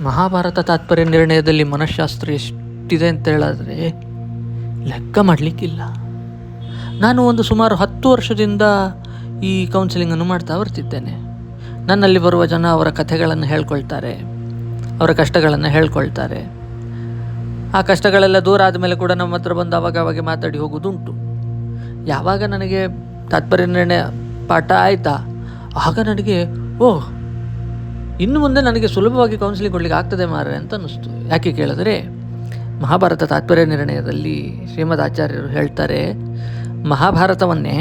ಮಹಾಭಾರತ ತಾತ್ಪರ್ಯ ನಿರ್ಣಯದಲ್ಲಿ ಮನಃಶಾಸ್ತ್ರ ಎಷ್ಟಿದೆ ಅಂತ ಹೇಳಿದ್ರೆ ಲೆಕ್ಕ ಮಾಡಲಿಕ್ಕಿಲ್ಲ. ನಾನು ಸುಮಾರು 10 ವರ್ಷದಿಂದ ಈ ಕೌನ್ಸಿಲಿಂಗನ್ನು ಮಾಡ್ತಾ ಬರ್ತಿದ್ದೇನೆ. ನನ್ನಲ್ಲಿ ಬರುವ ಜನ ಅವರ ಕಥೆಗಳನ್ನು ಹೇಳ್ಕೊಳ್ತಾರೆ, ಅವರ ಕಷ್ಟಗಳನ್ನು ಹೇಳ್ಕೊಳ್ತಾರೆ. ಆ ಕಷ್ಟಗಳೆಲ್ಲ ದೂರ ಆದಮೇಲೆ ಕೂಡ ನಮ್ಮ ಹತ್ರ ಬಂದು ಅವಾಗ ಮಾತಾಡಿ ಹೋಗೋದುಂಟು. ಯಾವಾಗ ನನಗೆ ತಾತ್ಪರ್ಯ ನಿರ್ಣಯ ಪಾಠ ಆಯಿತಾ ಆಗ ನನಗೆ ಇನ್ನು ಮುಂದೆ ನನಗೆ ಸುಲಭವಾಗಿ ಕೌನ್ಸಿಲಿಂಗ್ ಕೊಡಲಿಕ್ಕೆ ಆಗ್ತದೆ ಮಾರ್ರೆ ಅಂತ ಅನ್ನಿಸ್ತು. ಯಾಕೆ ಕೇಳಿದ್ರೆ ಮಹಾಭಾರತ ತಾತ್ಪರ್ಯ ನಿರ್ಣಯದಲ್ಲಿ ಶ್ರೀಮದ್ ಆಚಾರ್ಯರು ಹೇಳ್ತಾರೆ, ಮಹಾಭಾರತವನ್ನೇ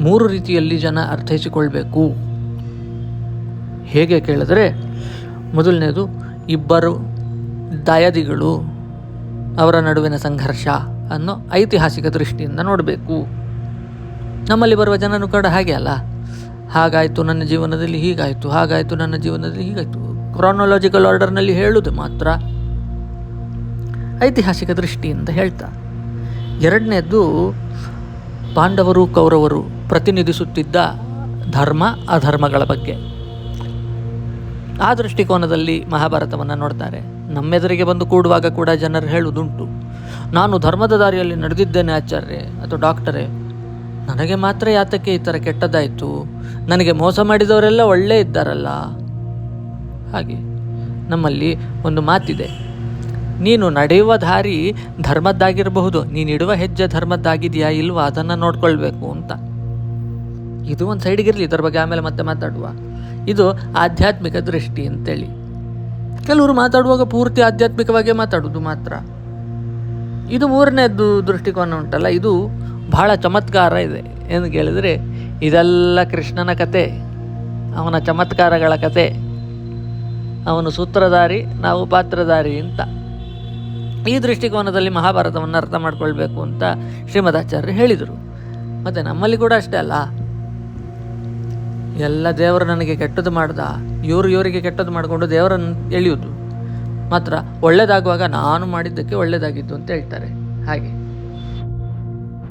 3 ರೀತಿಯಲ್ಲಿ ಜನ ಅರ್ಥೈಸಿಕೊಳ್ಬೇಕು. ಹೇಗೆ ಕೇಳಿದ್ರೆ, ಮೊದಲನೇದು ಇಬ್ಬರು ದಾಯಾದಿಗಳು ಅವರ ನಡುವಿನ ಸಂಘರ್ಷ ಅನ್ನೋ ಐತಿಹಾಸಿಕ ದೃಷ್ಟಿಯಿಂದ ನೋಡಬೇಕು. ನಮ್ಮಲ್ಲಿ ಬರುವ ಜನನು ಕೂಡ ಹಾಗೆ ಅಲ್ಲ, ಹಾಗಾಯಿತು ನನ್ನ ಜೀವನದಲ್ಲಿ ಹೀಗಾಯಿತು, ಹಾಗಾಯಿತು ನನ್ನ ಜೀವನದಲ್ಲಿ ಹೀಗಾಯಿತು, ಕ್ರಾನೊಲಾಜಿಕಲ್ ಆರ್ಡರ್ನಲ್ಲಿ ಹೇಳುವುದು ಮಾತ್ರ ಐತಿಹಾಸಿಕ ದೃಷ್ಟಿಯಿಂದ ಹೇಳ್ತಾ. ಎರಡನೇದು ಪಾಂಡವರು ಕೌರವರು ಪ್ರತಿನಿಧಿಸುತ್ತಿದ್ದ ಧರ್ಮ ಅಧರ್ಮಗಳ ಬಗ್ಗೆ. ಆ ದೃಷ್ಟಿಕೋನದಲ್ಲಿ ಮಹಾಭಾರತವನ್ನು ನೋಡ್ತಾರೆ. ನಮ್ಮೆದುರಿಗೆ ಬಂದು ಕೂಡುವಾಗ ಕೂಡ ಜನರು ಹೇಳುವುದುಂಟು, ನಾನು ಧರ್ಮದ ದಾರಿಯಲ್ಲಿ ನಡೆದಿದ್ದೇನೆ ಆಚಾರ್ಯ ಅಥವಾ ಡಾಕ್ಟರೇ, ನನಗೆ ಮಾತ್ರ ಯಾತಕ್ಕೆ ಈ ಥರ ಕೆಟ್ಟದಾಯಿತು, ನನಗೆ ಮೋಸ ಮಾಡಿದವರೆಲ್ಲ ಒಳ್ಳೆ ಇದ್ದಾರಲ್ಲ. ಹಾಗೆ ನಮ್ಮಲ್ಲಿ ಒಂದು ಮಾತಿದೆ, ನೀನು ನಡೆಯುವ ದಾರಿ ಧರ್ಮದ್ದಾಗಿರಬಹುದು, ನೀನಿಡುವ ಹೆಜ್ಜೆ ಧರ್ಮದ್ದಾಗಿದೆಯಾ ಇಲ್ವಾ ಅದನ್ನು ನೋಡ್ಕೊಳ್ಬೇಕು ಅಂತ. ಇದು ಒಂದು ಸೈಡಿಗಿರಲಿ, ಇದರ ಬಗ್ಗೆ ಆಮೇಲೆ ಮತ್ತೆ ಮಾತಾಡುವ. ಇದು ಆಧ್ಯಾತ್ಮಿಕ ದೃಷ್ಟಿ ಅಂತೇಳಿ. ಕೆಲವರು ಮಾತಾಡುವಾಗ ಪೂರ್ತಿ ಆಧ್ಯಾತ್ಮಿಕವಾಗಿ ಮಾತಾಡೋದು ಮಾತ್ರ. ಇದು 3ನೇದು ದೃಷ್ಟಿಕೋನ ಉಂಟಲ್ಲ, ಇದು ಬಹಳ ಚಮತ್ಕಾರ ಇದೆ. ಎಂದು ಕೇಳಿದರೆ ಇದೆಲ್ಲ ಕೃಷ್ಣನ ಕತೆ, ಅವನ ಚಮತ್ಕಾರಗಳ ಕತೆ, ಅವನು ಸೂತ್ರಧಾರಿ, ನಾವು ಪಾತ್ರಧಾರಿ ಅಂತ. ಈ ದೃಷ್ಟಿಕೋನದಲ್ಲಿ ಮಹಾಭಾರತವನ್ನು ಅರ್ಥ ಮಾಡ್ಕೊಳ್ಬೇಕು ಅಂತ ಶ್ರೀಮದಾಚಾರ್ಯರು ಹೇಳಿದರು. ಮತ್ತು ನಮ್ಮಲ್ಲಿ ಕೂಡ ಅಷ್ಟೇ ಅಲ್ಲ, ಎಲ್ಲ ದೇವರು ನನಗೆ ಕೆಟ್ಟದ್ದು ಮಾಡ್ದ, ಇವರಿಗೆ ಕೆಟ್ಟದ್ದು ಮಾಡಿಕೊಂಡು ದೇವರನ್ನು ಎಳೆಯುವುದು ಮಾತ್ರ, ಒಳ್ಳೆಯದಾಗುವಾಗ ನಾನು ಮಾಡಿದ್ದಕ್ಕೆ ಒಳ್ಳೆಯದಾಗಿದ್ದು ಅಂತ ಹೇಳ್ತಾರೆ. ಹಾಗೆ